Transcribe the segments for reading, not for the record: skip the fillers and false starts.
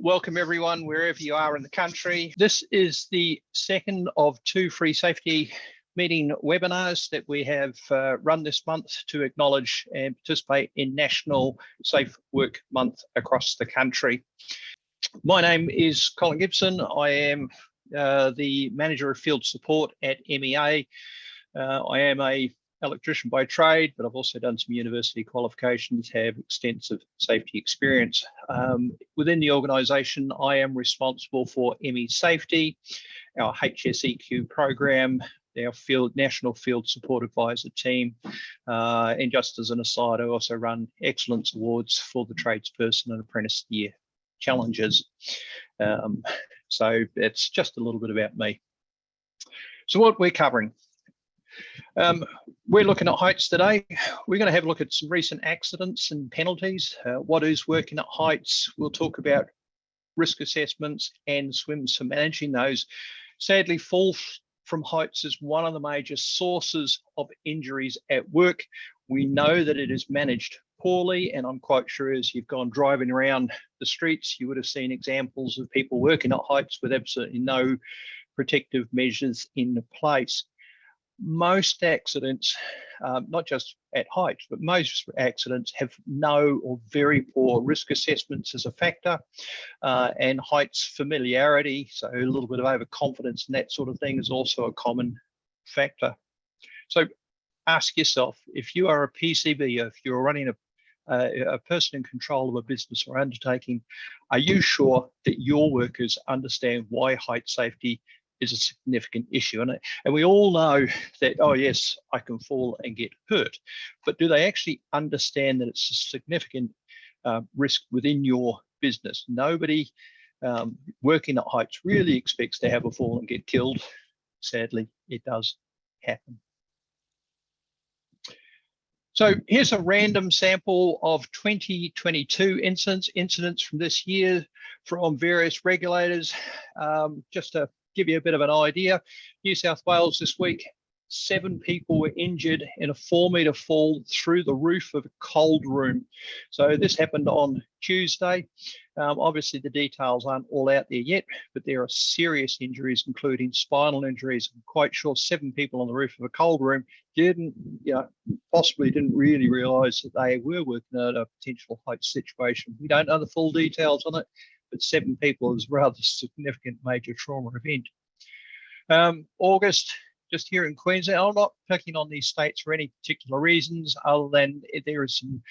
Welcome everyone, wherever you are in the country. This is the second of two free safety meeting webinars that we have run this month to acknowledge and participate in National Safe Work Month across the country. My name is Colin Gibson. I am the Manager of Field Support at MEA. I am an electrician by trade, but I've also done some university qualifications, have extensive safety experience. Within the organisation, I am responsible for ME Safety, our HRCW program, our National Field Support Advisor team, and just as an aside, I also run Excellence Awards for the Tradesperson and Apprentice Year Challenges. So that's just a little bit about me. So what we're covering. We're looking at Heights today. We're going to have a look at some recent accidents and penalties. What is working at Heights? We'll talk about risk assessments and SWMS for managing those. Sadly, fall from heights is one of the major sources of injuries at work. We know that it is managed poorly, and I'm quite sure as you've gone driving around the streets, you would have seen examples of people working at heights with absolutely no protective measures in place. Most accidents, not just at heights, but most accidents have no or very poor risk assessments as a factor, and heights familiarity, so a little bit of overconfidence and that sort of thing is also a common factor. So ask yourself, if you are a PCB, if you're running a person in control of a business or undertaking, are you sure that your workers understand why height safety is a significant issue? And we all know that, oh yes, I can fall and get hurt, but do they actually understand that it's a significant risk within your business? Nobody working at heights really expects to have a fall and get killed. Sadly, it does happen. So here's a random sample of 2022 incidents from this year from various regulators, just to give you a bit of an idea. New South Wales this week, 7 people were injured in a 4-metre fall through the roof of a cold room. So this happened on Tuesday. Obviously the details aren't all out there yet, but there are serious injuries, including spinal injuries. I'm quite sure 7 people on the roof of a cold room possibly didn't really realise that they were working at a potential height situation. We don't know the full details on it, but 7 people is a rather significant major trauma event. August, just here in Queensland, I'm not picking on these states for any particular reasons other than there is some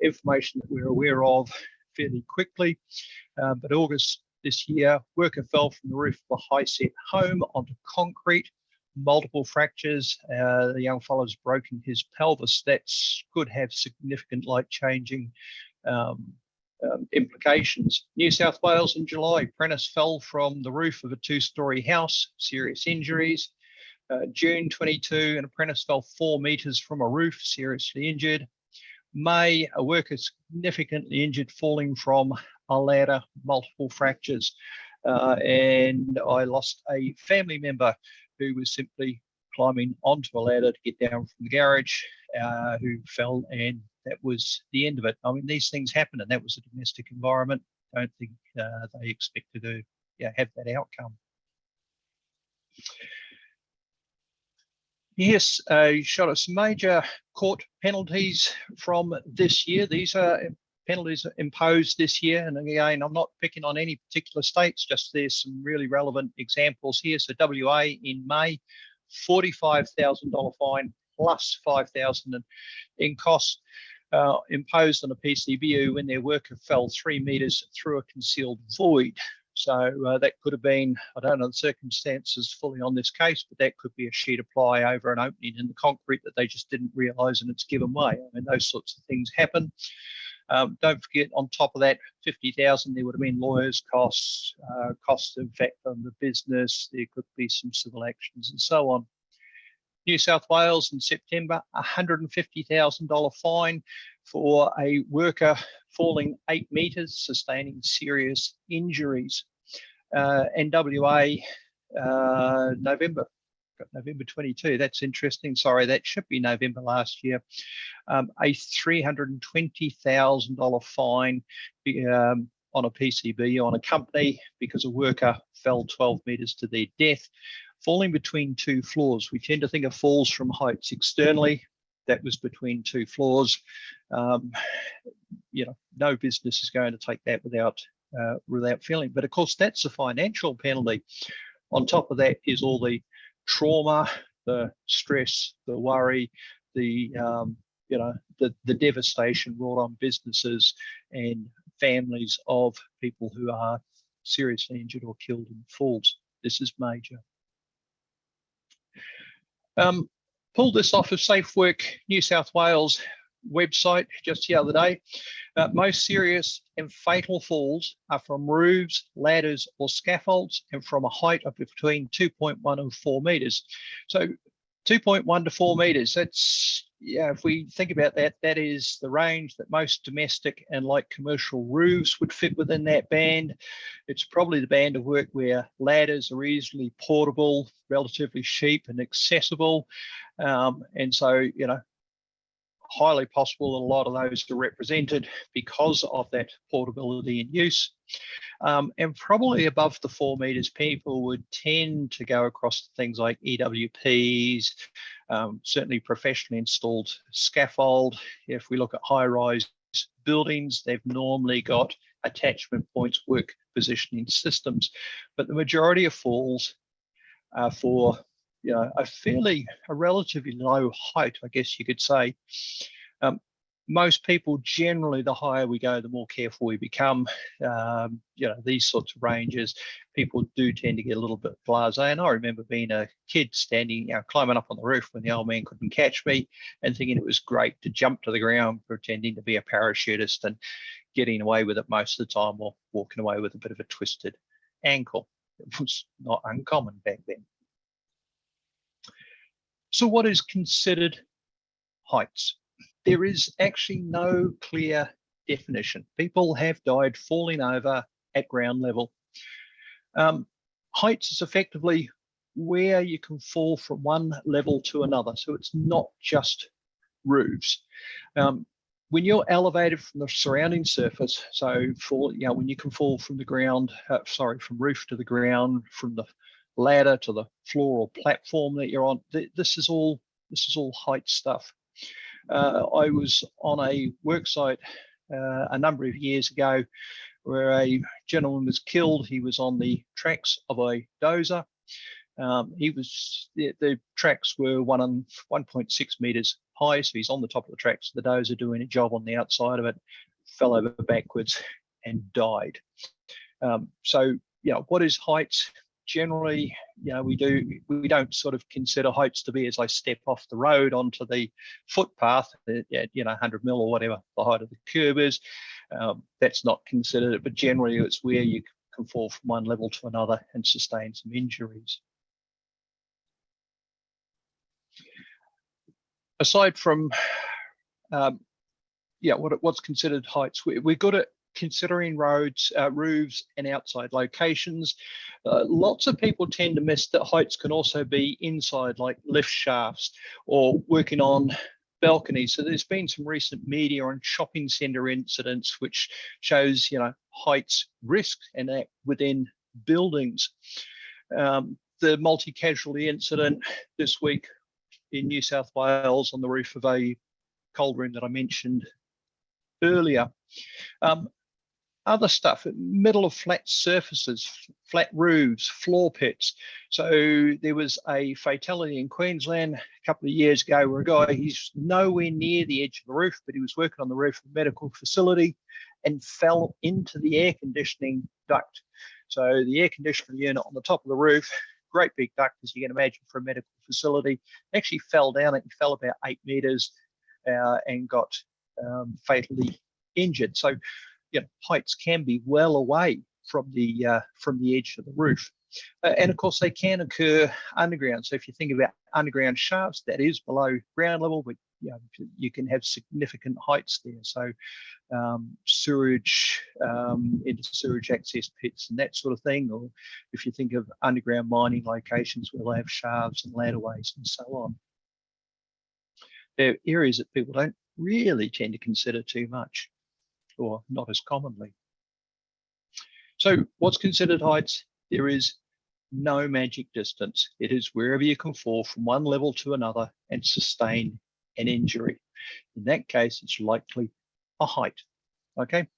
information that we're aware of fairly quickly. But August this year, worker fell from the roof of a high-set home onto concrete, multiple fractures. The young fellow's broken his pelvis. That could have significant life-changing implications. New South Wales in July, apprentice fell from the roof of a 2-storey house, serious injuries. June 22, an apprentice fell 4 metres from a roof, seriously injured. May, a worker significantly injured falling from a ladder, multiple fractures. And I lost a family member who was simply climbing onto a ladder to get down from the garage, who fell, and that was the end of it. I mean, these things happen, and that was a domestic environment. I don't think they expected to have that outcome. Yes, shot us major court penalties from this year. These are penalties imposed this year. And again, I'm not picking on any particular states, just there's some really relevant examples here. So WA in May, $45,000 fine plus $5,000 in costs imposed on a PCBU when their worker fell 3 metres through a concealed void. So that could have been, I don't know the circumstances fully on this case, but that could be a sheet of ply over an opening in the concrete that they just didn't realise and it's given way. I mean, those sorts of things happen. Don't forget, on top of that, 50,000, there would have been lawyers' costs, cost of fact on the business. There could be some civil actions and so on. New South Wales in September, $150,000 fine for a worker falling 8 metres, sustaining serious injuries. And WA, November 22, that's interesting. Sorry, that should be November last year. A $320,000 fine on a PCB on a company because a worker fell 12 metres to their death, falling between two floors. We tend to think of falls from heights externally. That was between two floors. You know, no business is going to take that without feeling. But of course, that's a financial penalty. On top of that is all the trauma, the stress, the worry, the you know, the devastation wrought on businesses and families of people who are seriously injured or killed in falls. This is major. Pulled this off of Safe Work New South Wales website just the other day. Most serious and fatal falls are from roofs, ladders or scaffolds and from a height of between 2.1 and 4 metres. So 2.1 to 4 metres, that's, yeah, if we think about that, that is the range that most domestic and light commercial roofs would fit within that band. It's probably the band of work where ladders are easily portable, relatively cheap and accessible. And so, you know, highly possible that a lot of those are represented because of that portability and use. And probably above the 4 metres, people would tend to go across to things like EWPs, certainly professionally installed scaffold. If we look at high-rise buildings, they've normally got attachment points, work positioning systems. But the majority of falls are for, you know, a relatively low height, I guess you could say. Most people generally, the higher we go, the more careful we become. You know, these sorts of ranges, people do tend to get a little bit blasé. And I remember being a kid standing, you know, climbing up on the roof when the old man couldn't catch me and thinking it was great to jump to the ground, pretending to be a parachutist and getting away with it most of the time, or walking away with a bit of a twisted ankle. It was not uncommon back then. So what is considered heights? There is actually no clear definition. People have died falling over at ground level. Heights is effectively where you can fall from one level to another. So it's not just roofs. When you're elevated from the surrounding surface, so for, you know, when you can fall from the ground, from roof to the ground, from the ladder to the floor or platform that you're on, this is all height stuff. I was on a work site a number of years ago where a gentleman was killed. He was on the tracks of a dozer. The tracks were 1.6 metres high, so he's on the top of the tracks, the dozer doing a job on the outside of it, fell over backwards and died. So, you know, what is heights? Generally, you know, we don't sort of consider heights to be as I step off the road onto the footpath, you know, 100 mil or whatever the height of the curb is. That's not considered, but generally it's where you can fall from one level to another and sustain some injuries. Aside from, what's considered heights, we're good at considering roads, roofs and outside locations. Lots of people tend to miss that heights can also be inside, like lift shafts or working on balconies. So there's been some recent media on shopping centre incidents which shows, you know, heights risk and that within buildings. The multi-casualty incident this week in New South Wales on the roof of a cold room that I mentioned earlier. Other stuff, middle of flat surfaces, flat roofs, floor pits. So there was a fatality in Queensland a couple of years ago where a guy, he's nowhere near the edge of the roof, but he was working on the roof of a medical facility and fell into the air conditioning duct. So the air conditioning unit on the top of the roof, great big duct, as you can imagine, for a medical facility, actually fell down. It fell about 8 metres and got fatally injured. So, you know, heights can be well away from the edge of the roof, and of course they can occur underground. So if you think about underground shafts, that is below ground level, but you know, you can have significant heights there. So sewage, into sewage access pits and that sort of thing, or if you think of underground mining locations where they have shafts and ladderways and so on. They're areas that people don't really tend to consider too much, or not as commonly. So what's considered heights? There is no magic distance. It is wherever you can fall from one level to another and sustain an injury. In that case, it's likely a height. Okay.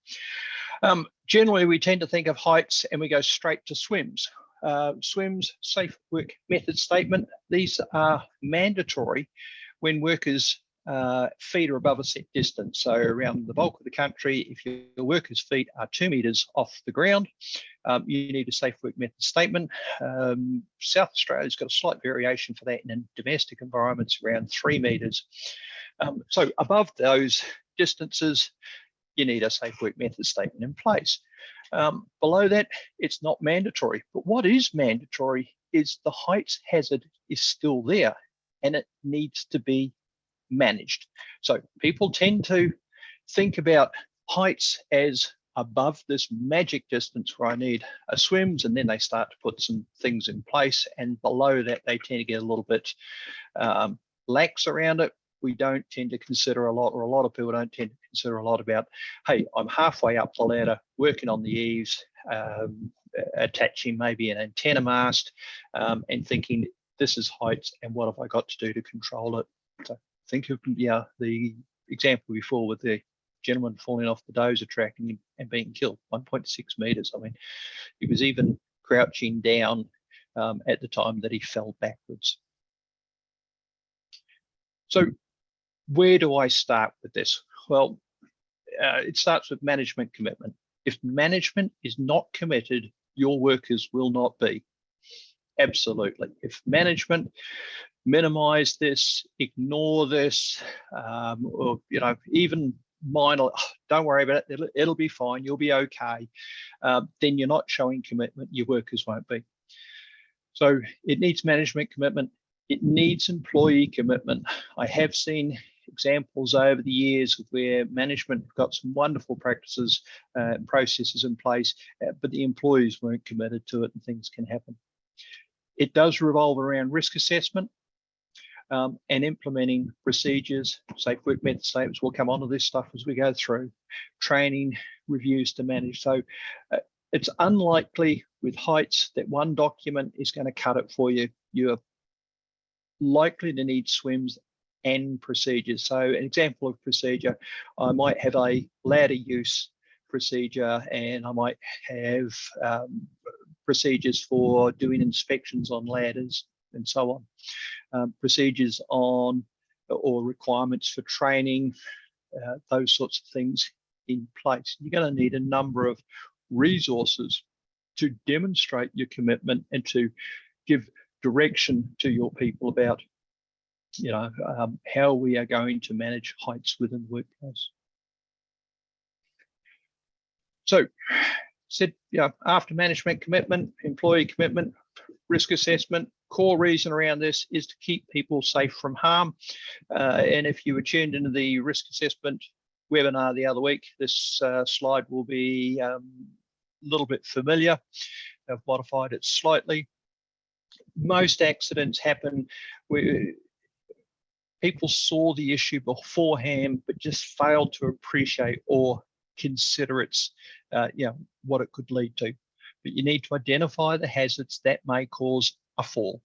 Generally, we tend to think of heights and we go straight to SWMS. SWMS, Safe Work Method Statement. These are mandatory when workers' feet are above a set distance. So around the bulk of the country, if your workers' feet are 2 meters off the ground, you need a Safe Work Method Statement. South Australia's got a slight variation for that, and in domestic environments around 3 meters. So above those distances, you need a Safe Work Method Statement in place. Below that, it's not mandatory. But what is mandatory is the heights hazard is still there and it needs to be managed. So people tend to think about heights as above this magic distance where I need a SWMS, and then they start to put some things in place, and below that they tend to get a little bit lax around it. We don't tend to consider a lot, or a lot of people don't tend to consider a lot about, hey, I'm halfway up the ladder, working on the eaves, attaching maybe an antenna mast, and thinking this is heights and what have I got to do to control it. So think of the example before with the gentleman falling off the dozer track and being killed, 1.6 meters. I mean, he was even crouching down at the time that he fell backwards. So where do I start with this? Well, it starts with management commitment. If management is not committed, your workers will not be. Absolutely. If management minimize this, ignore this, or even minor, don't worry about it, it'll be fine, you'll be okay, then you're not showing commitment, your workers won't be. So it needs management commitment. It needs employee commitment. I have seen examples over the years where management got some wonderful practices and processes in place, but the employees weren't committed to it and things can happen. It does revolve around risk assessment and implementing procedures, Safe Work Method Statements. We'll come on to this stuff as we go through. Training, reviews to manage. So it's unlikely with heights that one document is going to cut it for you. You're likely to need SWMS and procedures. So an example of procedure, I might have a ladder use procedure, and I might have procedures for doing inspections on ladders and so on. Procedures on or requirements for training, those sorts of things in place. You're going to need a number of resources to demonstrate your commitment and to give direction to your people about how we are going to manage heights within the workplace. So, after management commitment, employee commitment, risk assessment, core reason around this is to keep people safe from harm. And if you were tuned into the risk assessment webinar the other week, this slide will be a little bit familiar. I've modified it slightly. Most accidents happen where people saw the issue beforehand, but just failed to appreciate or consider its, what it could lead to. But you need to identify the hazards that may cause a fall.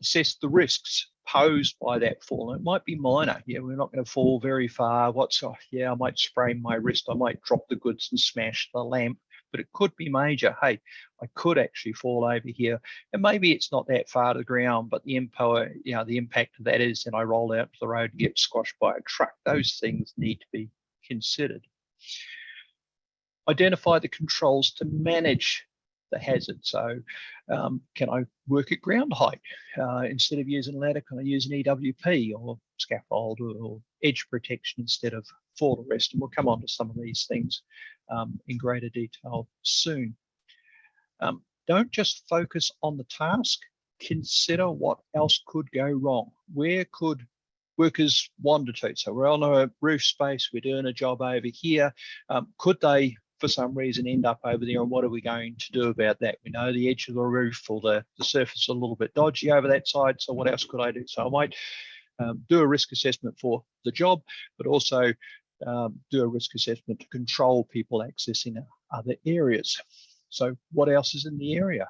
Assess the risks posed by that fall. And it might be minor. We're not going to fall very far. I might sprain my wrist. I might drop the goods and smash the lamp. But it could be major. Hey, I could actually fall over here, and maybe it's not that far to the ground, but the impact of that is, and I roll out to the road and get squashed by a truck. Those things need to be considered. Identify the controls to manage the hazard. So, can I work at ground height instead of using a ladder? Can I use an EWP or scaffold or edge protection instead of fall arrest? And we'll come on to some of these things in greater detail soon. Don't just focus on the task. Consider what else could go wrong. Where could workers wander to? So we're on a roof space, we're doing a job over here. Could they, for some reason, end up over there, and what are we going to do about that? We know the edge of the roof or the surface is a little bit dodgy over that side, so what else could I do? So I might do a risk assessment for the job, but also do a risk assessment to control people accessing other areas. So what else is in the area?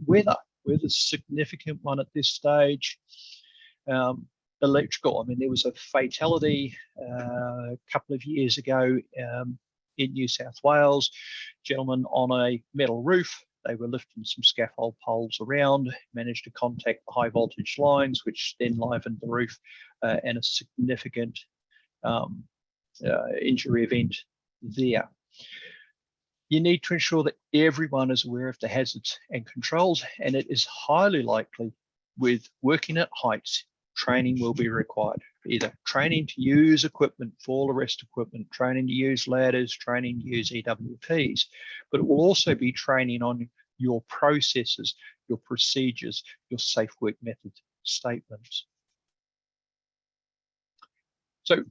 Weather. Weather's a significant one at this stage. Electrical. I mean, there was a fatality a couple of years ago in New South Wales. Gentleman on a metal roof. They were lifting some scaffold poles around, managed to contact the high voltage lines, which then livened the roof, and a significant injury event there. You need to ensure that everyone is aware of the hazards and controls, and it is highly likely with working at heights, training will be required. Either training to use equipment, fall arrest equipment, training to use ladders, training to use EWPs, but it will also be training on your processes, your procedures, your safe work method statements. So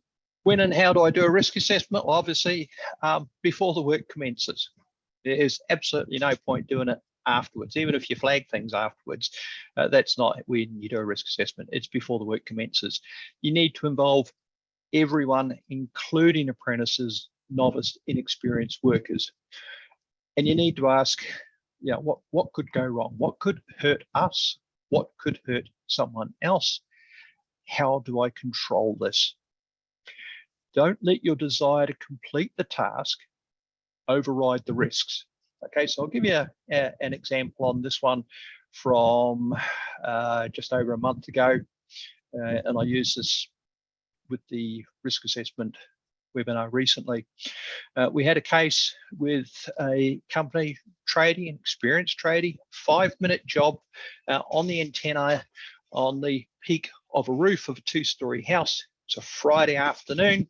when and how do I do a risk assessment? Well, obviously, before the work commences. There's absolutely no point doing it afterwards, even if you flag things afterwards. That's not when you do a risk assessment. It's before the work commences. You need to involve everyone, including apprentices, novice, inexperienced workers. And you need to ask, what could go wrong? What could hurt us? What could hurt someone else? How do I control this? Don't let your desire to complete the task override the risks. Okay, so I'll give you an example on this one from just over a month ago, and I used this with the risk assessment webinar recently. We had a case with a company tradie, an experienced tradie, 5-minute job on the antenna on the peak of a roof of a 2-story house. It's a Friday afternoon.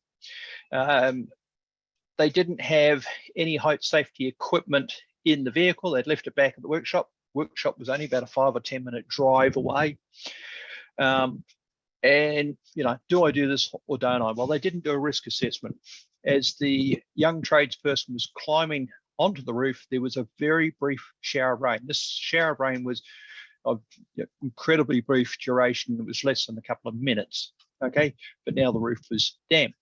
They didn't have any height safety equipment in the vehicle. They'd left it back at the workshop. Workshop was only about a 5 or 10 minute drive away. And, do I do this or don't I? Well, they didn't do a risk assessment. As the young tradesperson was climbing onto the roof, there was a very brief shower of rain. This shower of rain was of incredibly brief duration. It was less than a couple of minutes. Okay, but now the roof was damp.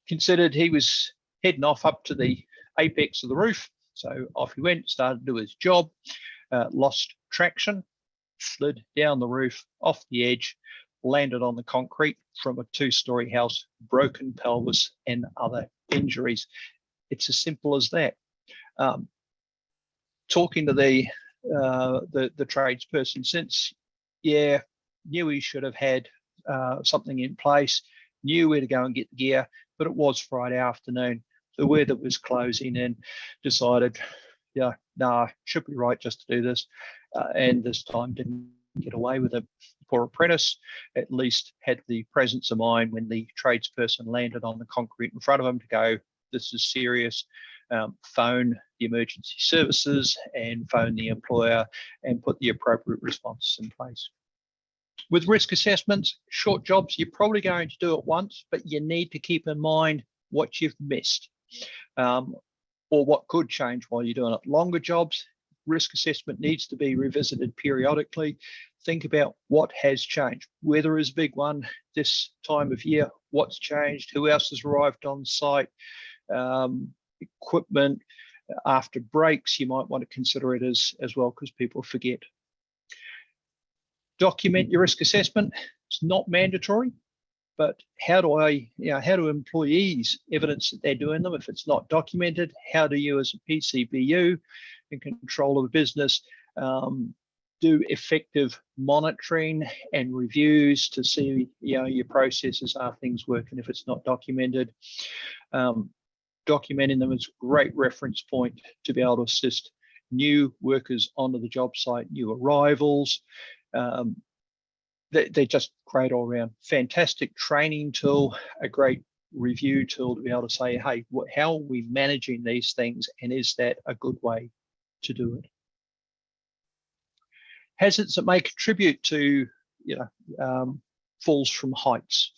Considered he was heading off up to the apex of the roof. So off he went, started to do his job, lost traction, slid down the roof, off the edge, landed on the concrete from a 2-story house, broken pelvis and other injuries. It's as simple as that. Talking to the tradesperson since, knew he should have had something in place, knew where to go and get the gear, but it was Friday afternoon. The weather was closing and decided, should be right just to do this. And this time didn't get away with it. Poor apprentice at least had the presence of mind when the tradesperson landed on the concrete in front of him to go, this is serious. Phone the emergency services and phone the employer and put the appropriate responses in place. With risk assessments, short jobs, you're probably going to do it once, but you need to keep in mind what you've missed or what could change while you're doing it. Longer jobs, risk assessment needs to be revisited periodically. Think about what has changed. Weather is a big one this time of year. What's changed? Who else has arrived on site? Equipment. After breaks, you might want to consider it as well because people forget. Document your risk assessment. It's not mandatory, but how do employees evidence that they're doing them if it's not documented? How do you as a PCBU in control of the business do effective monitoring and reviews to see your processes, are things working if it's not documented? Documenting them is a great reference point to be able to assist new workers onto the job site, new arrivals. They're just great all around. Fantastic training tool, a great review tool to be able to say, hey, how are we managing these things, and is that a good way to do it? Hazards that may contribute to falls from heights.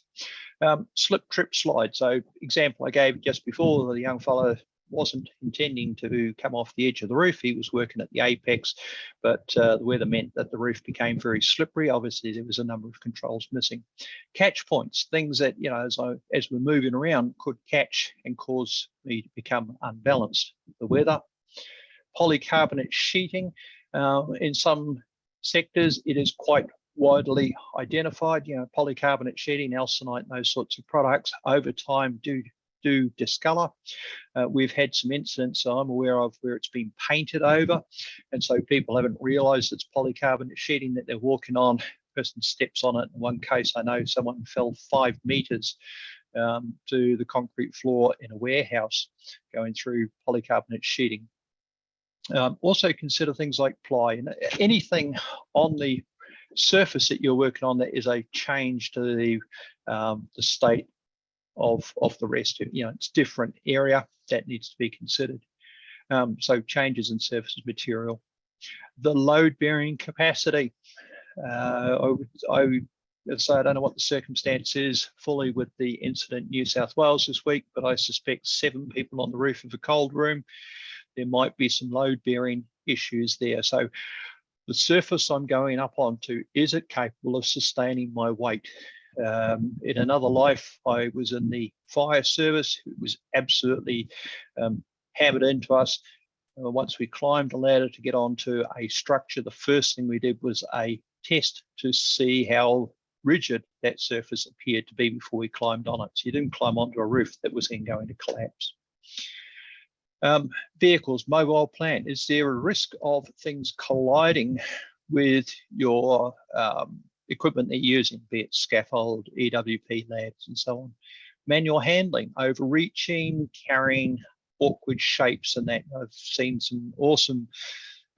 Slip, trip, slide. So example I gave just before, the young fellow wasn't intending to come off the edge of the roof. He was working at the apex, but the weather meant that the roof became very slippery. Obviously, there was a number of controls missing. Catch points, things that, you know, as we're moving around, could catch and cause me to become unbalanced. The weather, polycarbonate sheeting. In some sectors, it is quite widely identified. You know, polycarbonate sheeting, alcinite, and those sorts of products over time do discolor. We've had some incidents I'm aware of where it's been painted over, and so people haven't realized it's polycarbonate sheeting that they're walking on. Person steps on it. In one case, I know someone fell 5 meters to the concrete floor in a warehouse going through polycarbonate sheeting. Also consider things like ply and anything on the surface that you're working on that is a change to the state of the rest. You know, it's different area that needs to be considered. So changes in surface material. The load bearing capacity. I don't know what the circumstance is fully with the incident in New South Wales this week, but I suspect 7 people on the roof of a cold room. There might be some load bearing issues there. So the surface I'm going up onto, is it capable of sustaining my weight? In another life, I was in the fire service. It was absolutely hammered into us. Once we climbed a ladder to get onto a structure, the first thing we did was a test to see how rigid that surface appeared to be before we climbed on it. So you didn't climb onto a roof that was then going to collapse. Vehicles, mobile plant. Is there a risk of things colliding with your equipment they're using, be it scaffold, EWP ladders, and so on? Manual handling, overreaching, carrying awkward shapes, and that. I've seen some awesome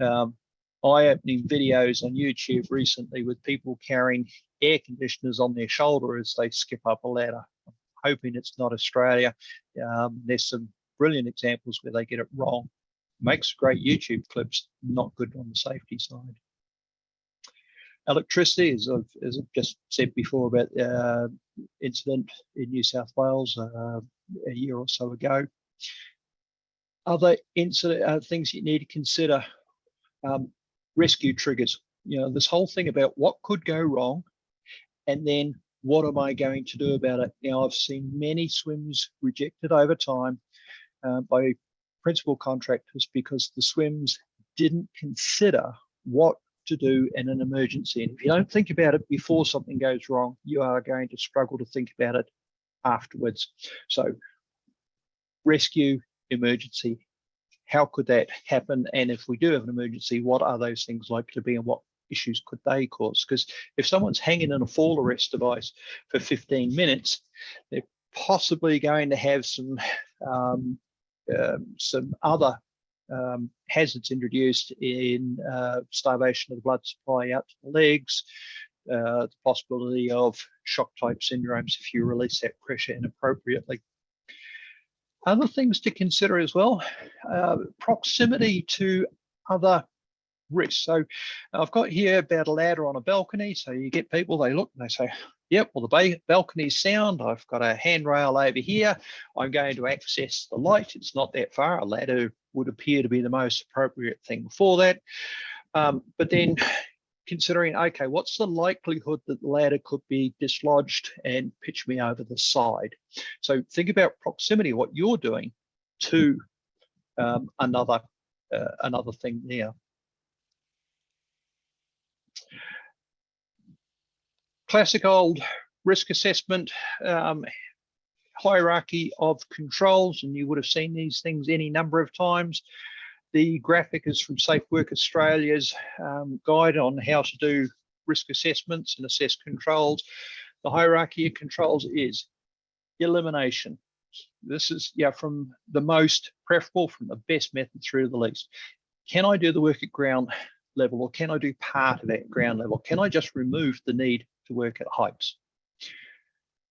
eye-opening videos on YouTube recently with people carrying air conditioners on their shoulder as they skip up a ladder. I'm hoping it's not Australia. There's some brilliant examples where they get it wrong. Makes great YouTube clips, not good on the safety side. Electricity, as I've just said before about the incident in New South Wales a year or so ago. Other things you need to consider, rescue triggers. You know, this whole thing about what could go wrong and then what am I going to do about it? Now, I've seen many SWMS rejected over time by principal contractors because the SWMS didn't consider what to do in an emergency. And if you don't think about it before something goes wrong, you are going to struggle to think about it afterwards. So rescue, emergency, how could that happen? And if we do have an emergency, what are those things likely to be and what issues could they cause? Because if someone's hanging in a fall arrest device for 15 minutes, they're possibly going to have some other hazards introduced in starvation of the blood supply out to the legs, the possibility of shock type syndromes if you release that pressure inappropriately. Other things to consider as well, proximity to other risks. So I've got here about a ladder on a balcony. So you get people, they look and they say, yep, well, the balcony's sound. I've got a handrail over here. I'm going to access the light. It's not that far. A ladder would appear to be the most appropriate thing for that. But then considering, okay, what's the likelihood that the ladder could be dislodged and pitch me over the side? So think about proximity, what you're doing to another thing there. Classic old risk assessment hierarchy of controls, and you would have seen these things any number of times. The graphic is from Safe Work Australia's guide on how to do risk assessments and assess controls. The hierarchy of controls is elimination. This is from the most preferable, from the best method through to the least. Can I do the work at ground level, or can I do part of that ground level? Can I just remove the need to work at heights?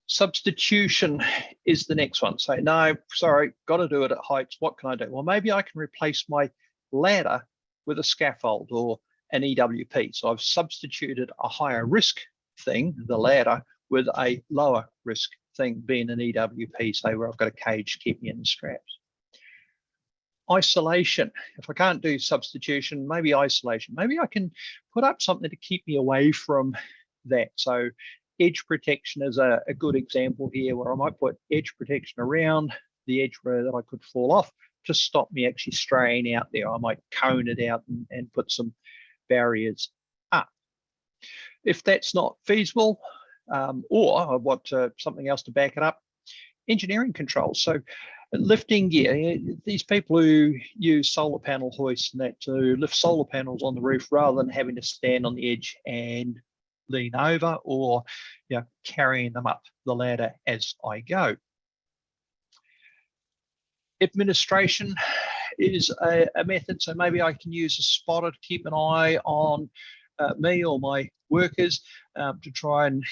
Substitution is the next one. Say, no, sorry, got to do it at heights. What can I do? Well, maybe I can replace my ladder with a scaffold or an EWP. So I've substituted a higher risk thing, the ladder, with a lower risk thing being an EWP, say where I've got a cage keeping in the straps. Isolation. If I can't do substitution, maybe isolation. Maybe I can put up something to keep me away from that. So edge protection is a good example here, where I might put edge protection around the edge where that I could fall off to stop me actually straying out there. I might cone it out and put some barriers up. If that's not feasible, or I want something else to back it up, engineering controls. So lifting gear, these people who use solar panel hoists and that to lift solar panels on the roof rather than having to stand on the edge and lean over, or carrying them up the ladder as I go. Administration is a method, so maybe I can use a spotter to keep an eye on me or my workers to try and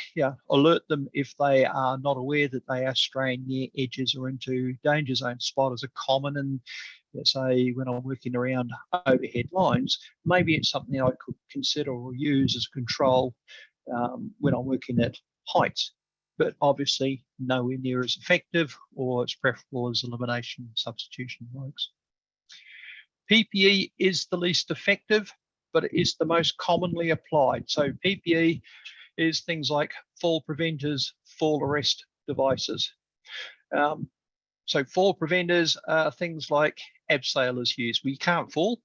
alert them if they are not aware that they are straying near edges or into danger zones. Spotters are common, and say when I'm working around overhead lines, maybe it's something I could consider or use as control when I'm working at heights, but obviously nowhere near as effective, or it's preferable as elimination substitution works. PPE is the least effective, but it is the most commonly applied. So PPE is things like fall preventers, fall arrest devices. So fall preventers are things like abseilers use. We can't fall,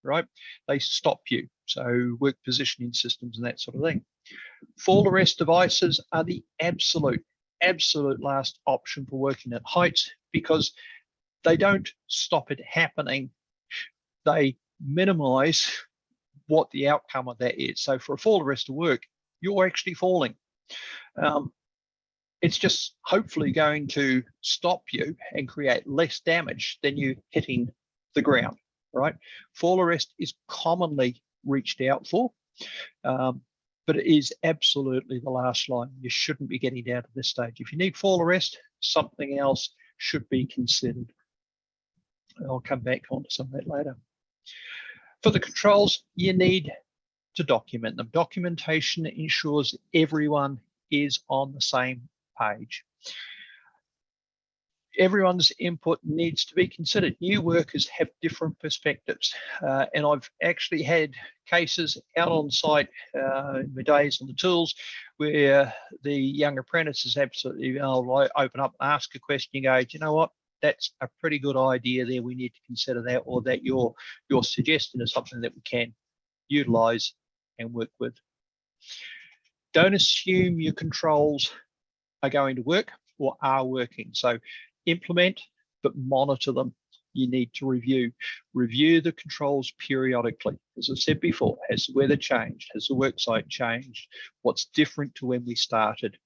right? They stop you. So work positioning systems and that sort of thing. Fall arrest devices are the absolute last option for working at heights, because they don't stop it happening. They minimize what the outcome of that is. So for a fall arrest to work, you're actually falling. It's just hopefully going to stop you and create less damage than you hitting the ground, right? Fall arrest is commonly reached out for, but it is absolutely the last line. You shouldn't be getting down to this stage. If you need fall arrest, something else should be considered. I'll come back onto some of that later. For the controls, you need to document them. Documentation ensures everyone is on the same page. Everyone's input needs to be considered. New workers have different perspectives, and I've actually had cases out on site in my days on the tools where the young apprentices absolutely open up and ask a question. You go, do you know what? That's a pretty good idea there. We need to consider that, or that your suggestion is something that we can utilize and work with. Don't assume your controls are going to work or are working. So implement, but monitor them. You need to review the controls periodically. As I said before, has the weather changed? Has the work site changed? What's different to when we started?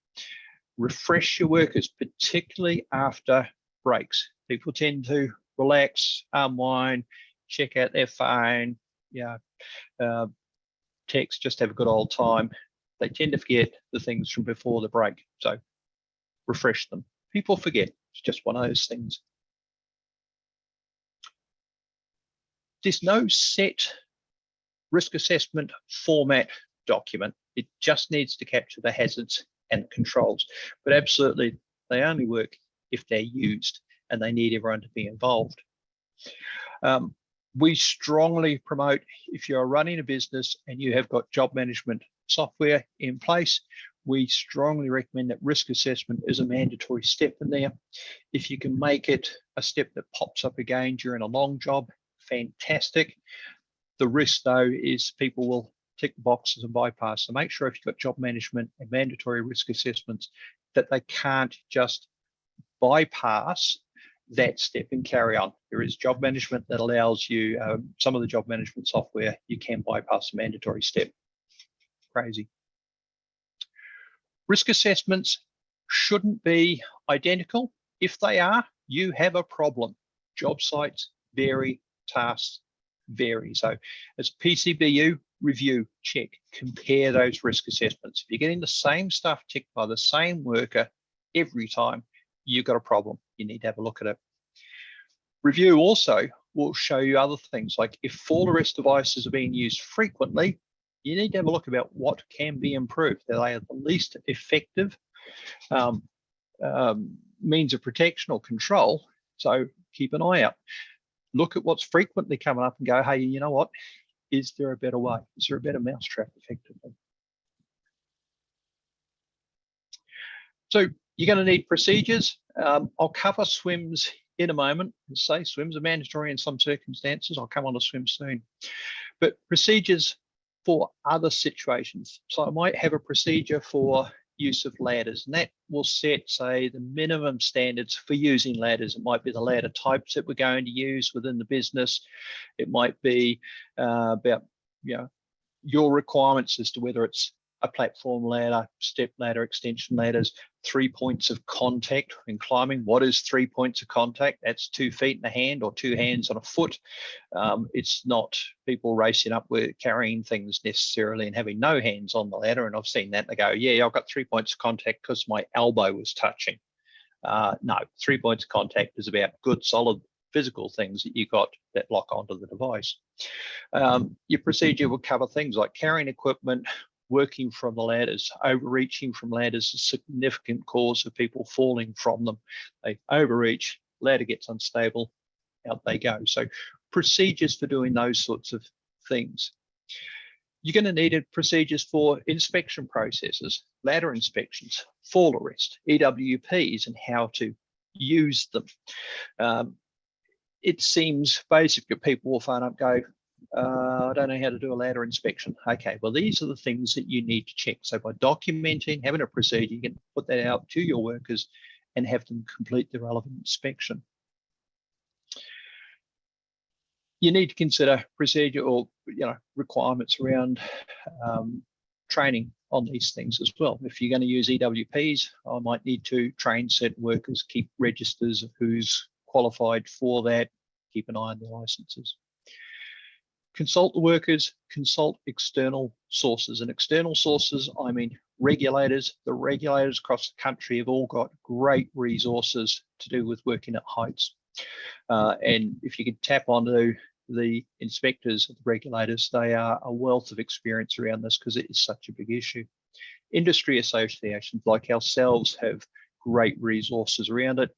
Refresh your workers, particularly after breaks. People tend to relax, unwind, check out their phone, text, just have a good old time. They tend to forget the things from before the break. So refresh them. People forget. It's just one of those things. There's no set risk assessment format document. It just needs to capture the hazards and the controls. But absolutely, they only work if they're used, and they need everyone to be involved. We strongly promote, if you're running a business and you have got job management software in place, we strongly recommend that risk assessment is a mandatory step in there. If you can make it a step that pops up again during a long job, fantastic. The risk, though, is people will tick the boxes and bypass. So make sure if you've got job management and mandatory risk assessments that they can't just bypass that step and carry on. There is job management that allows you, some of the job management software, you can bypass a mandatory step. Crazy. Risk assessments shouldn't be identical. If they are, you have a problem. Job sites vary, tasks vary. So as PCBU, review, check, compare those risk assessments. If you're getting the same stuff ticked by the same worker every time, you've got a problem. You need to have a look at it. Review also will show you other things, like if fall arrest devices are being used frequently, you need to have a look about what can be improved. They are the least effective means of protection or control, so keep an eye out. look at what's frequently coming up and go, hey, you know what? Is there a better way? Is there a better mousetrap effectively? So you're going to need procedures. I'll cover SWMS in a moment. Say SWMS are mandatory in some circumstances. I'll come on to SWMS soon. But procedures for other situations. So I might have a procedure for use of ladders, and that will set, say, the minimum standards for using ladders. It might be the ladder types that we're going to use within the business. It might be about, you know, your requirements as to whether it's a platform ladder, step ladder, extension ladders, 3 points of contact in climbing. What is 3 points of contact? That's 2 feet in a hand or 2 hands on a foot. It's not people racing up with carrying things necessarily and having no hands on the ladder. And I've seen that and they go, yeah, I've got 3 points of contact because my elbow was touching. No, 3 points of contact is about good, solid physical things that you got that lock onto the device. Your procedure will cover things like carrying equipment, working from the ladders. Overreaching from ladders is a significant cause of people falling from them. They overreach, ladder gets unstable, out they go. So procedures for doing those sorts of things. You're going to need procedures for inspection processes, ladder inspections, fall arrest, EWPs, and how to use them. It seems basic that people will phone up, go, I don't know how to do a ladder inspection. Okay, well, these are the things that you need to check. So by documenting, having a procedure, you can put that out to your workers and have them complete the relevant inspection. You need to consider procedure or requirements around training on these things as well. If you're going to use EWPs, I might need to train certain workers, keep registers of who's qualified for that, keep an eye on their licenses. Consult the workers, consult external sources. And external sources, I mean regulators. The regulators across the country have all got great resources to do with working at heights. And if you can tap onto the inspectors, the regulators, they are a wealth of experience around this because it is such a big issue. Industry associations like ourselves have great resources around it.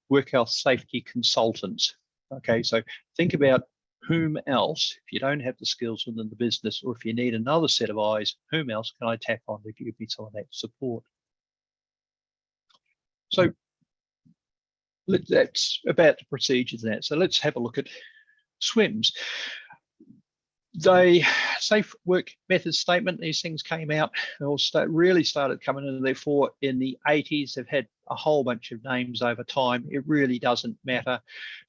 Work health safety consultants. Okay, so think about whom else, if you don't have the skills within the business, or if you need another set of eyes, whom else can I tap on to give me some of that support? So that's about the procedures there. So let's have a look at SWMS. They safe work methods statement, these things came out or really started coming into their fore in the 80s. They've had a whole bunch of names over time. It really doesn't matter.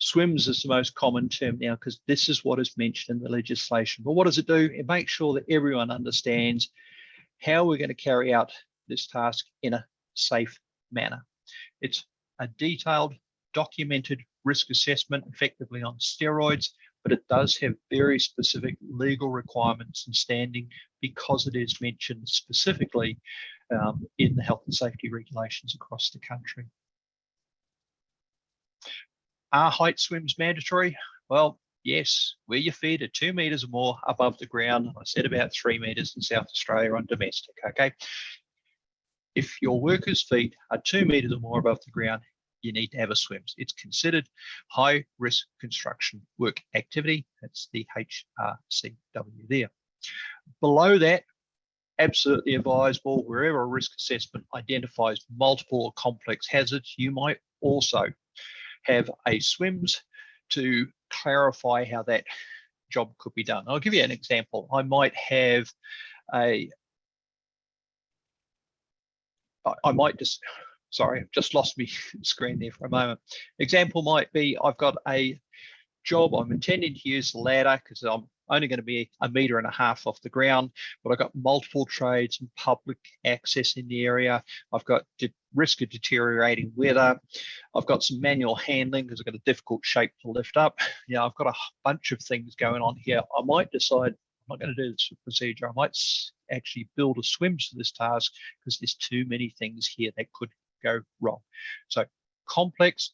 SWMS is the most common term now because this is what is mentioned in the legislation. But what does it do? It makes sure that everyone understands how we're going to carry out this task in a safe manner. It's a detailed, documented risk assessment, effectively on steroids, but it does have very specific legal requirements and standing because it is mentioned specifically in the health and safety regulations across the country. Are height SWMS mandatory? Well, yes, where your feet are 2 meters or more above the ground. I said about 3 meters in South Australia on domestic, okay? If your workers' feet are 2 meters or more above the ground, you need to have a SWMS. It's considered high risk construction work activity. That's the HRCW there. Below that, absolutely advisable. Wherever a risk assessment identifies multiple or complex hazards, you might also have a SWMS to clarify how that job could be done. I'll give you an example. I might have sorry, I've just lost my screen there for a moment. Example might be I've got a job, I'm intending to use the ladder because I'm only going to be 1.5 meters off the ground, but I've got multiple trades and public access in the area. I've got risk of deteriorating weather. I've got some manual handling because I've got a difficult shape to lift up. I've got a bunch of things going on here. I might decide I'm not going to do this procedure. I might actually build a SWMS for this task because there's too many things here that could go wrong. So complex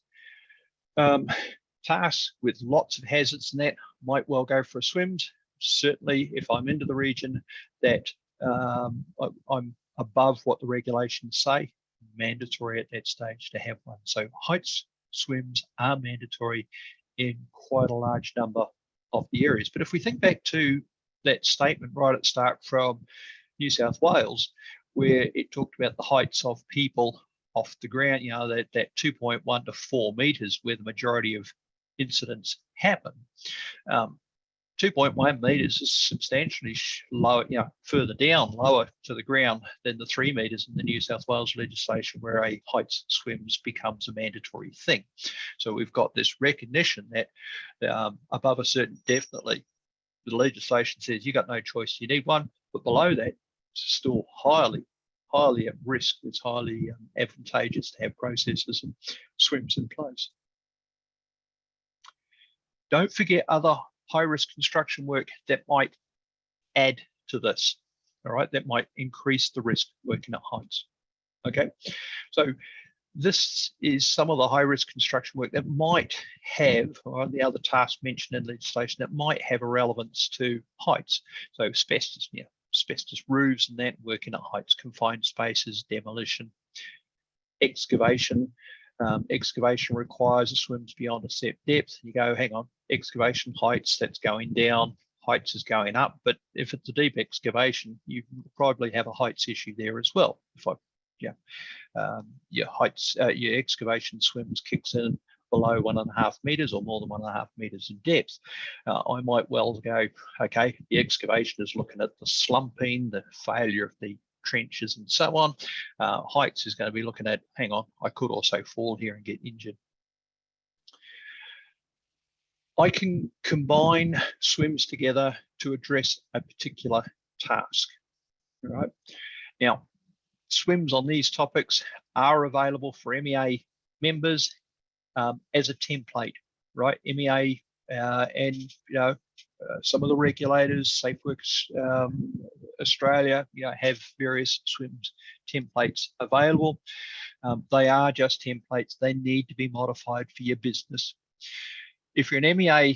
tasks with lots of hazards in that might well go for a SWMS. Certainly, if I'm into the region that I'm above what the regulations say, mandatory at that stage to have one. So heights SWMS are mandatory in quite a large number of the areas. But if we think back to that statement right at the start from New South Wales, where it talked about the heights of people off the ground, you know, that 2.1 to 4 meters where the majority of incidents happen. 2.1 meters is substantially lower, you know, further down, lower to the ground than the 3 meters in the New South Wales legislation, where a heights SWMS becomes a mandatory thing. So we've got this recognition that above a certain, definitely, the legislation says you got no choice, you need one, but below that, it's still highly at risk. It's highly advantageous to have processes and SWMS in place. Don't forget other high-risk construction work that might add to this, all right, that might increase the risk working at heights. Okay, so this is some of the high-risk construction work that might have, or the other tasks mentioned in legislation that might have a relevance to heights. So asbestos, yeah, asbestos roofs and that, working at heights, confined spaces, demolition, excavation. Excavation requires a SWMS beyond a set depth. You go, hang on, excavation heights, that's going down, heights is going up. But if it's a deep excavation, you probably have a heights issue there as well. Your heights, your excavation SWMS kicks in below 1.5 meters or more than 1.5 meters in depth. I might well go, okay, the excavation is looking at the slumping, the failure of the trenches and so on. Heights is going to be looking at, hang on, I could also fall here and get injured. I can combine SWMS together to address a particular task. All right. Now, SWMS on these topics are available for MEA members as a template, right? MEA and, you know, some of the regulators, Safe Works Australia, you know, have various SWMS templates available. They are just templates. They need to be modified for your business. If you're an MEA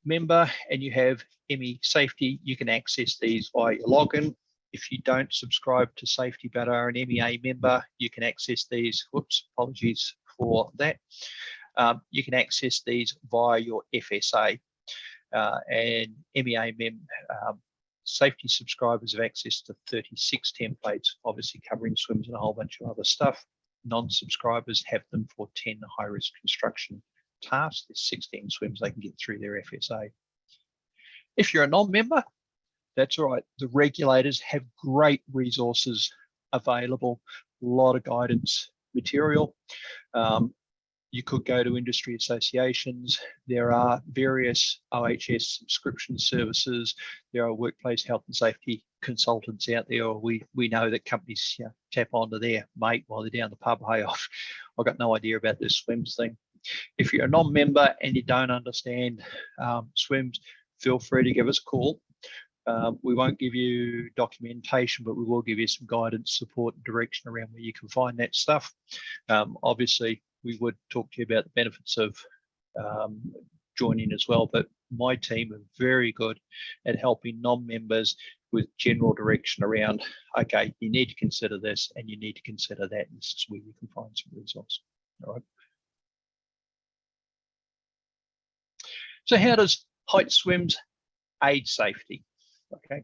member and you have ME Safety, you can access these via your login. If you don't subscribe to Safety but are an MEA member, you can access these. Whoops, apologies for that. You can access these via your FSA. And MEA Safety subscribers have access to 36 templates, obviously covering SWMS and a whole bunch of other stuff. Non-subscribers have them for 10 high-risk construction tasks. There's 16 SWMS they can get through their FSA. If you're a non-member, that's all right. The regulators have great resources available, a lot of guidance material. You could go to industry associations. There are various OHS subscription services. There are workplace health and safety consultants out there. Or we know that companies, you know, tap onto their mate while they're down the pub. Hey, I've got no idea about this SWMS thing. If you're a non-member and you don't understand SWMS, feel free to give us a call. We won't give you documentation, but we will give you some guidance, support, and direction around where you can find that stuff. Obviously, we would talk to you about the benefits of joining as well, but my team are very good at helping non-members with general direction around, okay, you need to consider this and you need to consider that, and this is where you can find some results. All right. So how does Heights SWMS aid safety? Okay,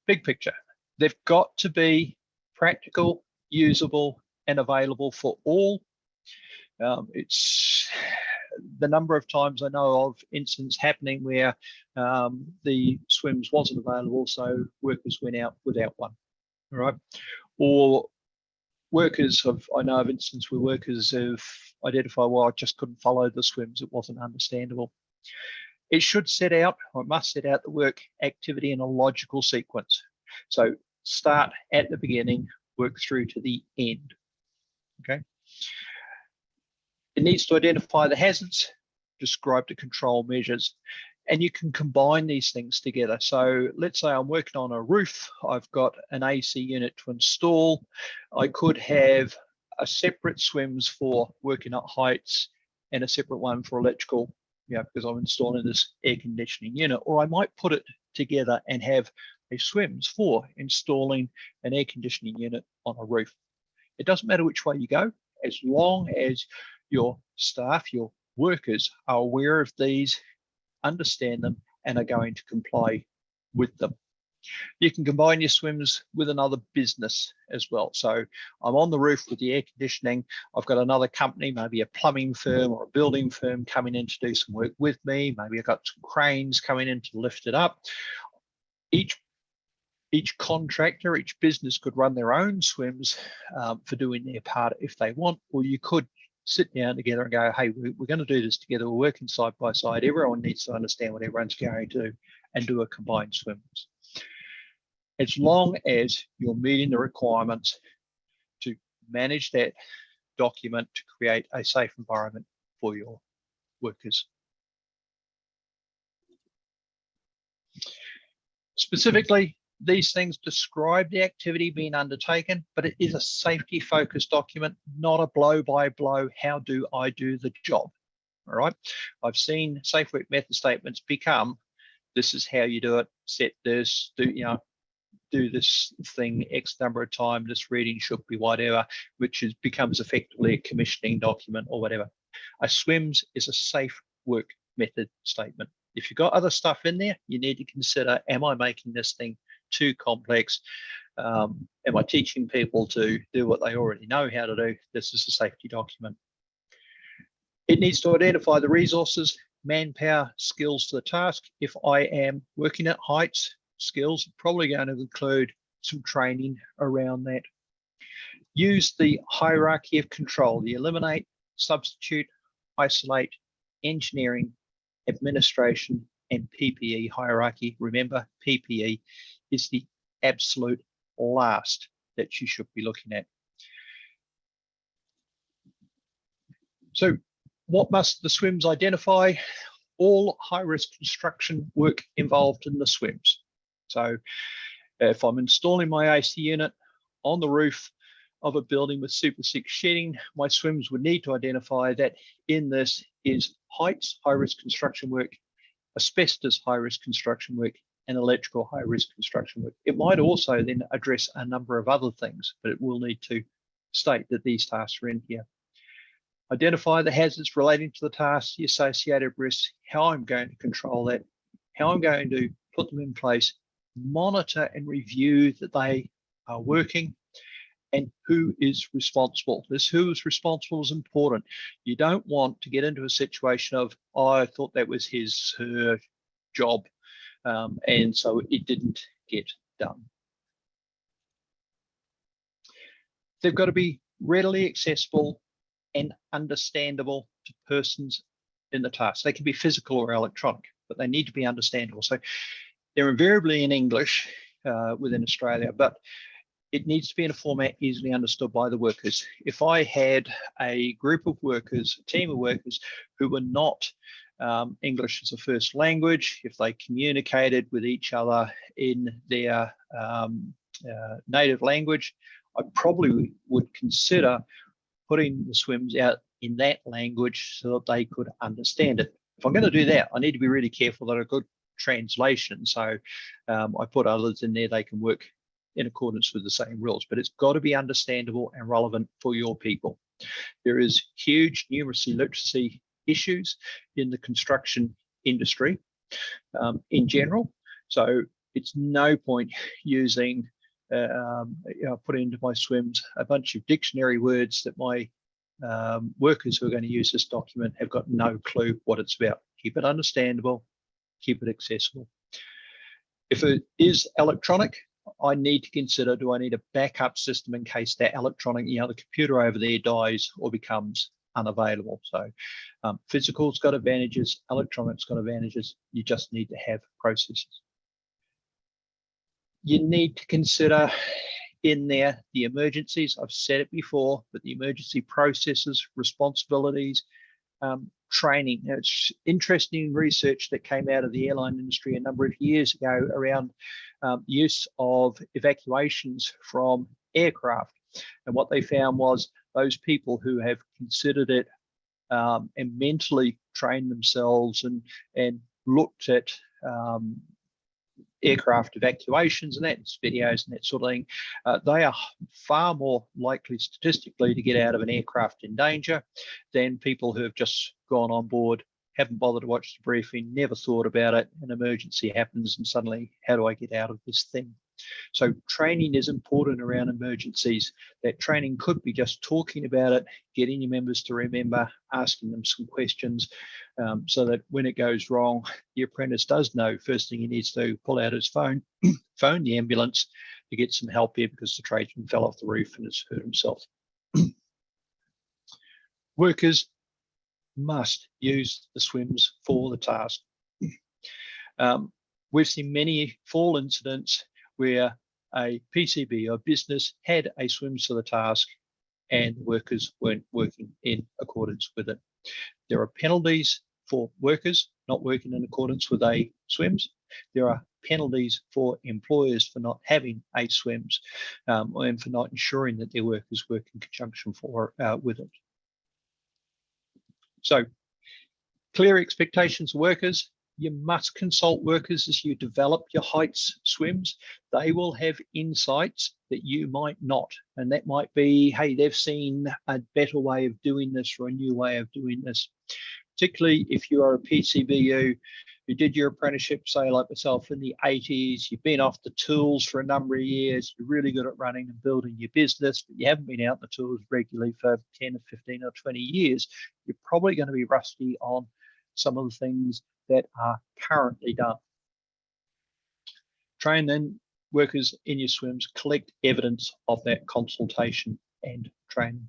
big picture. They've got to be practical, usable, and available for all. It's the number of times I know of incidents happening where the SWMS wasn't available, so workers went out without one, all right? Or workers I know of instances where workers have identified, well, I just couldn't follow the SWMS, it wasn't understandable. It should set out, or it must set out the work activity in a logical sequence. So start at the beginning, work through to the end, okay? It needs to identify the hazards, describe the control measures, and you can combine these things together. So let's say I'm working on a roof, I've got an AC unit to install. I could have a separate SWMS for working at heights and a separate one for electrical, you know, because I'm installing this air conditioning unit, or I might put it together and have a SWMS for installing an air conditioning unit on a roof. It doesn't matter which way you go, as long as your staff, your workers are aware of these, understand them, and are going to comply with them. You can combine your swims with another business as well. So I'm on the roof with the air conditioning. I've got another company, maybe a plumbing firm or a building firm coming in to do some work with me. Maybe I've got some cranes coming in to lift it up. Each contractor, each business could run their own swims for doing their part if they want, or you could sit down together and go, hey, we're going to do this together. We're working side by side. Everyone needs to understand what everyone's going to do and do a combined swims. As long as you're meeting the requirements to manage that document to create a safe environment for your workers. Specifically, these things describe the activity being undertaken, but it is a safety-focused document, not a blow-by-blow, how do I do the job, all right? I've seen safe work method statements become, this is how you do it, set this, do this thing X number of times, this reading should be whatever, which becomes effectively a commissioning document or whatever. A SWMS is a safe work method statement. If you've got other stuff in there, you need to consider, am I making this thing too complex? Am I teaching people to do what they already know how to do? This is a safety document. It needs to identify the resources, manpower, skills to the task. If I am working at Heights, skills are probably going to include some training around that. Use the hierarchy of control, the eliminate, substitute, isolate, engineering, administration, and PPE hierarchy. Remember, PPE is the absolute last that you should be looking at. So what must the SWMS identify? All high-risk construction work involved in the SWMS. So if I'm installing my AC unit on the roof of a building with Super 6 sheeting, my SWMS would need to identify that in this is heights, high-risk construction work, asbestos, high-risk construction work, and electrical high-risk construction work. It might also then address a number of other things, but it will need to state that these tasks are in here. Identify the hazards relating to the tasks, the associated risks, how I'm going to control that, how I'm going to put them in place, monitor and review that they are working, and who is responsible. This who is responsible is important. You don't want to get into a situation of, oh, I thought that was her job, and so it didn't get done. They've got to be readily accessible and understandable to persons in the task. They can be physical or electronic, but they need to be understandable. So they're invariably in English within Australia, but it needs to be in a format easily understood by the workers. If I had a group of workers, a team of workers who were not English as a first language, if they communicated with each other in their native language, I probably would consider putting the SWMS out in that language so that they could understand it. If I'm going to do that, I need to be really careful that I've got translation. So I put others in there, they can work in accordance with the same rules, but it's got to be understandable and relevant for your people. There is huge numeracy literacy issues in the construction industry in general. So it's no point using, put into my SWMS a bunch of dictionary words that my workers who are going to use this document have got no clue what it's about. Keep it understandable, keep it accessible. If it is electronic, I need to consider, do I need a backup system in case that electronic, the computer over there dies or becomes unavailable? So physical's got advantages, electronic's got advantages. You just need to have processes. You need to consider in there the emergencies. I've said it before, but the emergency processes, responsibilities, training. Now, it's interesting research that came out of the airline industry a number of years ago around use of evacuations from aircraft. And what they found was those people who have considered it and mentally trained themselves and looked at aircraft evacuations and that, videos and that sort of thing, they are far more likely statistically to get out of an aircraft in danger than people who have just gone on board, haven't bothered to watch the briefing, never thought about it, an emergency happens and suddenly, how do I get out of this thing? So training is important around emergencies. That training could be just talking about it, getting your members to remember, asking them some questions, so that when it goes wrong, the apprentice does know first thing he needs to pull out his phone, phone the ambulance to get some help here because the tradesman fell off the roof and has hurt himself. Workers must use the SWMS for the task. We've seen many fall incidents where a PCB or business had a SWMS for the task and workers weren't working in accordance with it. There are penalties for workers not working in accordance with a SWMS. There are penalties for employers for not having a SWMS, and for not ensuring that their workers work in conjunction with it. So, clear expectations of workers. You must consult workers as you develop your Heights SWMS. They will have insights that you might not. And that might be, hey, they've seen a better way of doing this or a new way of doing this. Particularly if you are a PCBU who did your apprenticeship, say like myself in the 80s, you've been off the tools for a number of years, you're really good at running and building your business, but you haven't been out the tools regularly for 10 or 15 or 20 years, you're probably going to be rusty on some of the things that are currently done. Train then workers in your SWMS, collect evidence of that consultation and training.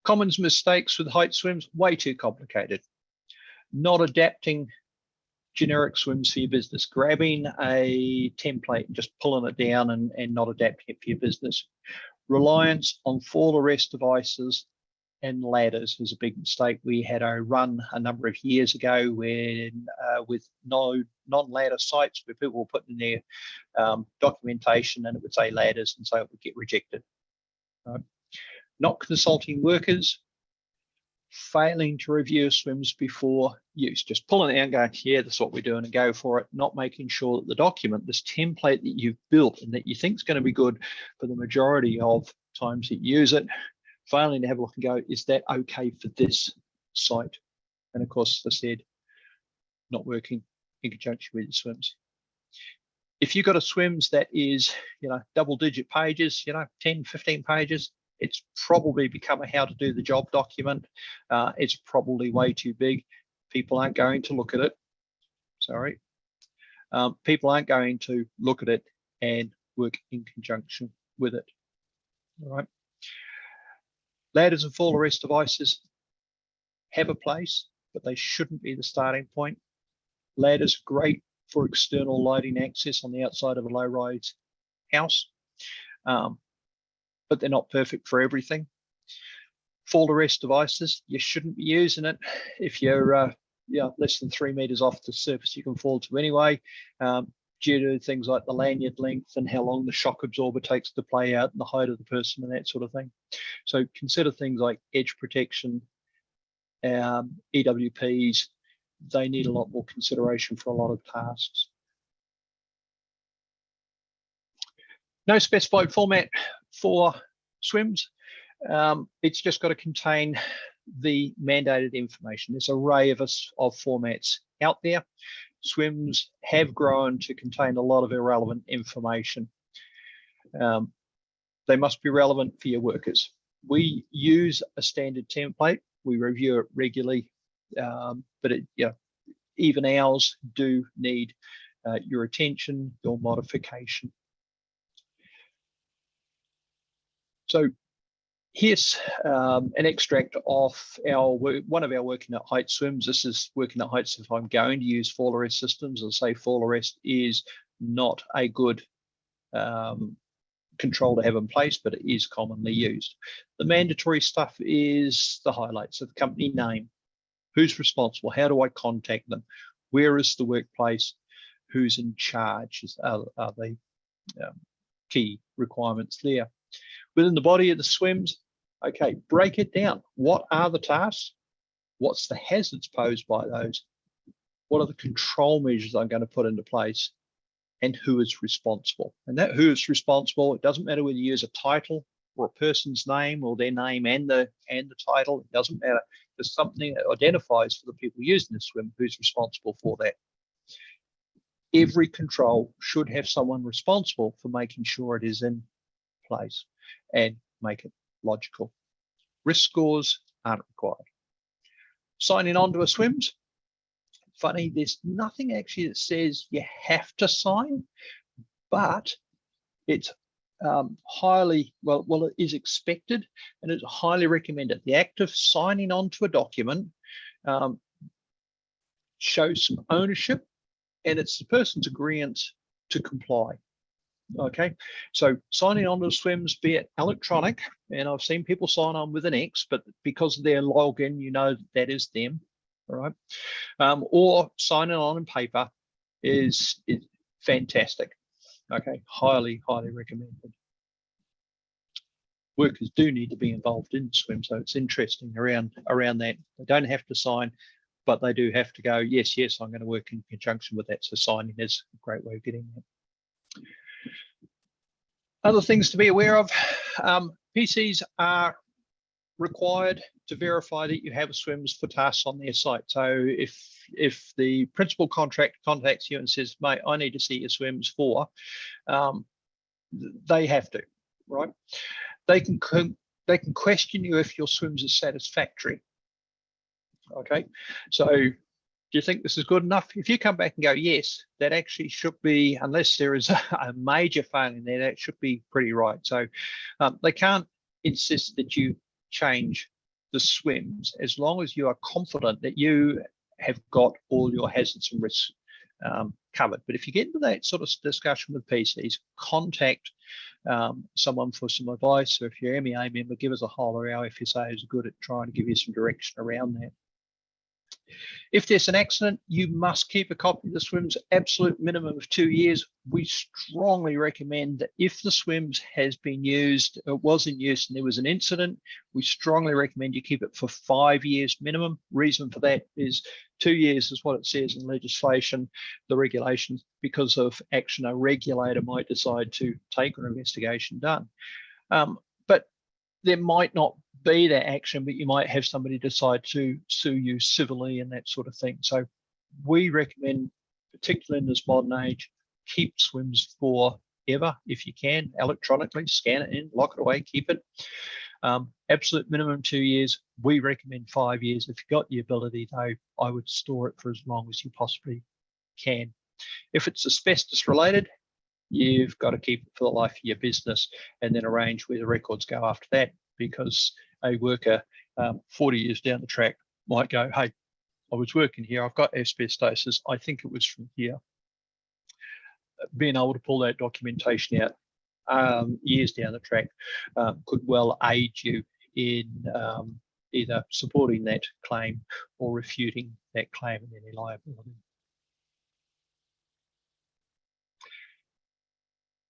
Common mistakes with Heights SWMS, way too complicated. Not adapting generic SWMS for your business, grabbing a template and just pulling it down and not adapting it for your business. Reliance on fall arrest devices and ladders is a big mistake. We had a run a number of years ago when with non-ladder sites where people were putting their documentation and it would say ladders, and so it would get rejected. Not consulting workers, failing to review SWMS before use, just pulling it out and going, yeah, that's what we're doing and go for it, not making sure that the document, this template that you've built and that you think is going to be good for the majority of times that you use it, failing to have a look and go, is that okay for this site? And of course, as I said, not working in conjunction with your SWMS. If you've got a SWMS that is, double-digit pages, 10, 15 pages, it's probably become a how to do the job document. It's probably way too big. People aren't going to look at it. Sorry. People aren't going to look at it and work in conjunction with it. All right. Ladders and fall arrest devices have a place, but they shouldn't be the starting point. Ladders are great for external lighting access on the outside of a low-rise house, but they're not perfect for everything. Fall arrest devices, you shouldn't be using it if you're less than 3 meters off the surface you can fall to anyway, due to things like the lanyard length and how long the shock absorber takes to play out and the height of the person and that sort of thing. So consider things like edge protection, EWPs. They need a lot more consideration for a lot of tasks. No specified format for SWMS. It's just got to contain the mandated information. There's an array of formats out there. SWMS have grown to contain a lot of irrelevant information. They must be relevant for your workers. We use a standard template. We review it regularly, but even ours do need your attention, your modification. So here's an extract of one of our Working at Heights SWMS. This is Working at Heights if I'm going to use fall arrest systems. I'll say fall arrest is not a good control to have in place, but it is commonly used. The mandatory stuff is the highlights of the company name. Who's responsible? How do I contact them? Where is the workplace? Who's in charge are the key requirements there. Within the body of the SWMS, okay, break it down. What are the tasks? What's the hazards posed by those? what are the control measures I'm going to put into place, and who is responsible. And that who is responsible, it doesn't matter whether you use a title or a person's name or their name and the title. It doesn't matter. There's something that identifies for the people using the swim who's responsible for that. Every control should have someone responsible for making sure it is in place and make it logical. Risk scores aren't required. Signing on to a SWMS. Funny, there's nothing actually that says you have to sign, but it's highly, well, it is expected and it's highly recommended. The act of signing on to a document shows some ownership, and it's the person's agreement to comply. Okay, so signing on to SWMS, be it electronic, and I've seen people sign on with an X, but because of their login, you know that is them. All right, or signing on in paper is fantastic. Okay, highly recommended. Workers do need to be involved in SWM, so it's interesting around that. They don't have to sign, but they do have to go, yes, I'm going to work in conjunction with that. So signing is a great way of getting that. Other things to be aware of, PCs are required to verify that you have a SWMS for tasks on their site. So if the principal contractor contacts you and says, mate, I need to see your SWMS for, they have to, right? They can question you if your SWMS is satisfactory. Okay, so do you think this is good enough? If you come back and go, yes, that actually should be, unless there is a major failure there, that should be pretty right. So they can't insist that you change the SWMS as long as you are confident that you have got all your hazards and risks covered. But if you get into that sort of discussion with PCs, contact someone for some advice. So if you're an MEA member, give us a holler. Our FSA is good at trying to give you some direction around that. If there's an accident, you must keep a copy of the SWMS, absolute minimum of 2 years. We strongly recommend that if the SWMS has been used, it was in use and there was an incident, we strongly recommend you keep it for 5 years minimum. Reason for that is 2 years is what it says in legislation, the regulations, because of action a regulator might decide to take an investigation done. But there might not be that action, but you might have somebody decide to sue you civilly and that sort of thing. So we recommend, particularly in this modern age, keep SWMS forever if you can, electronically, scan it in, lock it away, keep it. Absolute minimum 2 years. We recommend 5 years. If you've got the ability though, I would store it for as long as you possibly can. If it's asbestos related, you've got to keep it for the life of your business and then arrange where the records go after that, because a worker 40 years down the track might go, hey, I was working here, I've got asbestosis, I think it was from here. Being able to pull that documentation out years down the track could well aid you in either supporting that claim or refuting that claim and any liability.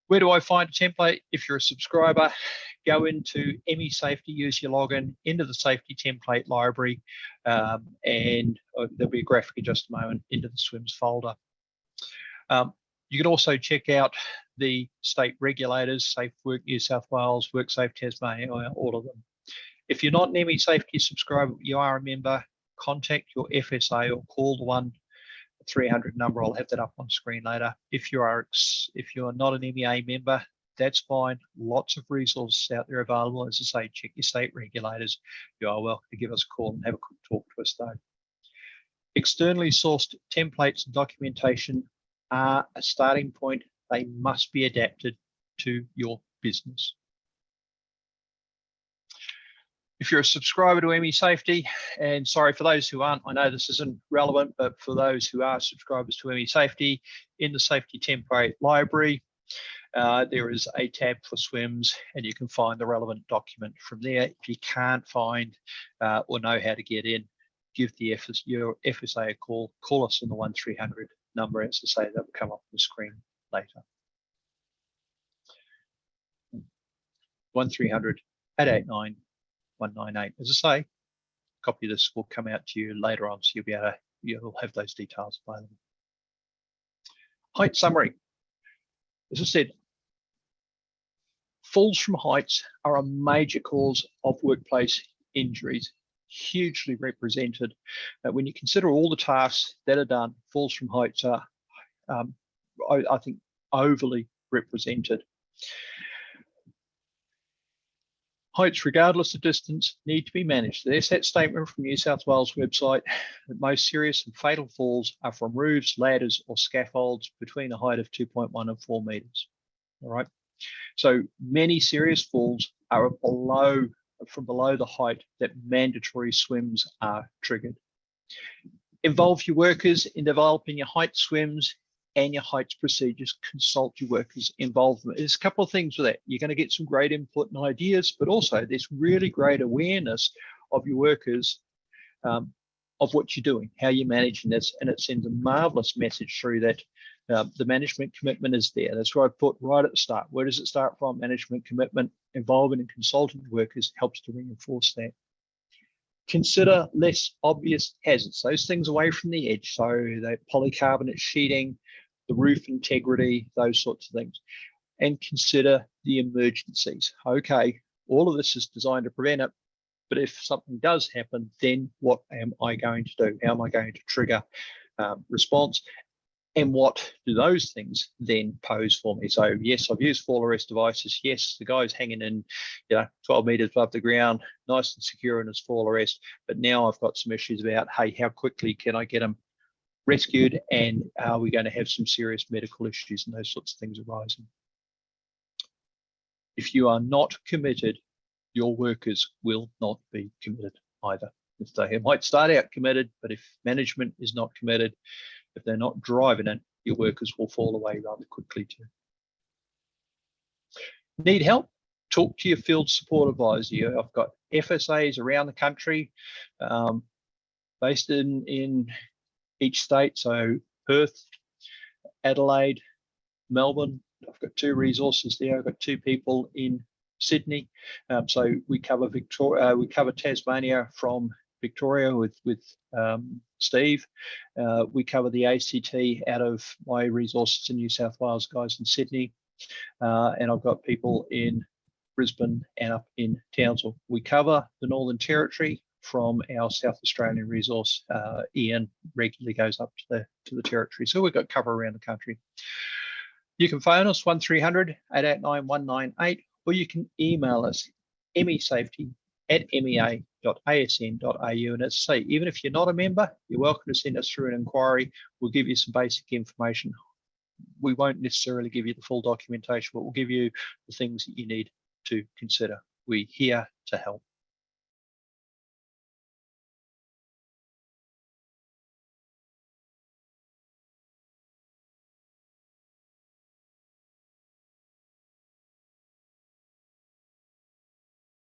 Where do I find a template? If you're a subscriber, go into ME Safety, use your login into the safety template library, and there'll be a graphic in just a moment into the SWMS folder. You can also check out the state regulators, Safe Work New South Wales, WorkSafe Tasmania, all of them. If you're not an ME Safety subscriber, you are a member, contact your FSA or call the 1-300 number. I'll have that up on screen later. If you're not an MEA member, that's fine. Lots of resources out there available. As I say, check your state regulators. You are welcome to give us a call and have a quick talk to us though. Externally sourced templates and documentation are a starting point. They must be adapted to your business. If you're a subscriber to ME Safety, and sorry for those who aren't, I know this isn't relevant, but for those who are subscribers to ME Safety, in the safety template library, there is a tab for SWMS and you can find the relevant document from there. If you can't find or know how to get in, give your FSA a call. Call us on the 1-300 number, as I say, that will come up on the screen later. 1-300 889 198. As I say, a copy of this will come out to you later on, so you'll be able to you'll have those details available. Height summary. As I said, falls from heights are a major cause of workplace injuries, hugely represented. When you consider all the tasks that are done, falls from heights are, I think, overly represented. Heights, regardless of distance, need to be managed. There's that statement from New South Wales website that most serious and fatal falls are from roofs, ladders, or scaffolds between a height of 2.1 and 4 meters. All right. So many serious falls are from below the height that mandatory swims are triggered. Involve your workers in developing your height swims and your heights procedures. Consult your workers' involvement. There's a couple of things with that. You're going to get some great input and ideas, but also there's really great awareness of your workers, of what you're doing, how you're managing this, and it sends a marvelous message through that the management commitment is there. That's where I put right at the start. Where does it start from? Management commitment. Involving and consulting workers helps to reinforce that. Consider less obvious hazards, those things away from the edge. So that polycarbonate sheeting, the roof integrity, those sorts of things. And consider the emergencies. Okay, all of this is designed to prevent it, but if something does happen, then what am I going to do? How am I going to trigger response? And what do those things then pose for me? So yes, I've used fall arrest devices. Yes, the guy's hanging in 12 meters above the ground, nice and secure in his fall arrest. But now I've got some issues about, hey, how quickly can I get him rescued? And are we going to have some serious medical issues and those sorts of things arising? If you are not committed, your workers will not be committed either. If they might start out committed, but if management is not committed, if they're not driving it, your workers will fall away rather quickly too. Need help? Talk to your field support advisor. I've got FSAs around the country, based in each state. So Perth, Adelaide, Melbourne. I've got 2 resources there. I've got 2 people in Sydney. So we cover Victoria. We cover Tasmania from Victoria with Steve. We cover the ACT out of my resources in New South Wales, guys in Sydney. And I've got people in Brisbane and up in Townsville. We cover the Northern Territory from our South Australian resource. Ian regularly goes up to the Territory. So we've got cover around the country. You can phone us 1300 889 198, or you can email us mesafety@mea.asn.au. And as I say, even if you're not a member, you're welcome to send us through an inquiry. We'll give you some basic information. We won't necessarily give you the full documentation, but we'll give you the things that you need to consider. We're here to help.